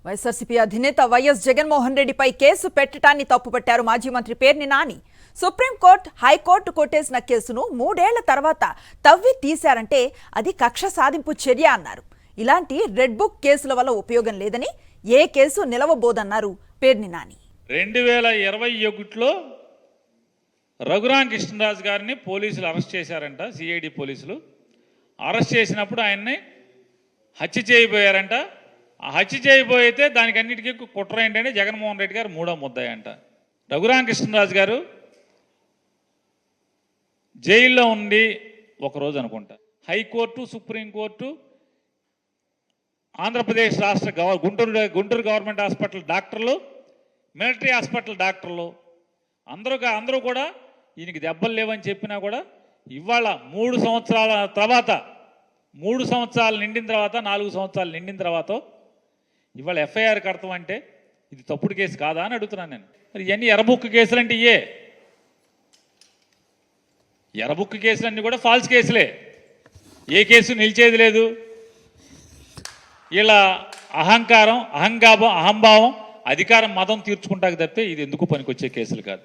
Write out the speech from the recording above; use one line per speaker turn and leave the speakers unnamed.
వైఎస్ఆర్సీపీ అధినేత వైఎస్ జగన్మోహన్ రెడ్డిపై కేసు పెట్టడాన్ని తప్పుపట్టారు మాజీ మంత్రి పేర్ని నాని. సుప్రీంకోర్టు, హైకోర్టు కొట్టేసిన కేసును 3 ఏళ్ల తర్వాత తవ్వి తీశారంటే అది కక్ష సాధింపు చర్య అన్నారు. ఇలాంటి రెడ్ బుక్ కేసుల వల్ల ఉపయోగం లేదని, ఏ కేసు నిలవబోదన్నారు పేర్ని నాని.
2021లో రఘురామకృష్ణరాజు గారిని పోలీసులు అరెస్ట్ చేశారంట. సిఐడి పోలీసులు అరెస్ట్ చేసినప్పుడు ఆయన్ని హత్య చేయబోయారంట. ఆ హత్య చేయబోయితే దానికి అన్నిటికీ కుట్ర ఏంటంటే జగన్మోహన్ రెడ్డి గారు 3వ ముద్దాయి అంట. రఘురామకృష్ణరాజు గారు జైల్లో ఉండి ఒకరోజు అనుకుంటా హైకోర్టు, సుప్రీంకోర్టు, ఆంధ్రప్రదేశ్ రాష్ట్ర గుంటూరు గవర్నమెంట్ హాస్పిటల్ డాక్టర్లు, మిలిటరీ హాస్పిటల్ డాక్టర్లు అందరూ కూడా ఈయనకి దెబ్బలు లేవని చెప్పినా కూడా ఇవాళ 3 సంవత్సరాల తర్వాత, 3 సంవత్సరాలు నిండిన తర్వాత, 4 సంవత్సరాలు నిండిన తర్వాత ఇవాళ ఎఫ్ఐఆర్ కడతాం అంటే ఇది తప్పుడు కేసు కాదా అని అడుగుతున్నాను నేను. మరి ఇవన్నీ ఎర్రబుక్ కేసులు అంటే ఎర్రబుక్ కేసులన్నీ కూడా ఫాల్స్ కేసులే. ఏ కేసు నిలిచేది లేదు. ఇలా అహంకారం, అహంభావం, అధికారం, మదం తీర్చుకుంటాక తప్పితే ఇది ఎందుకు పనికొచ్చే కేసులు కాదు.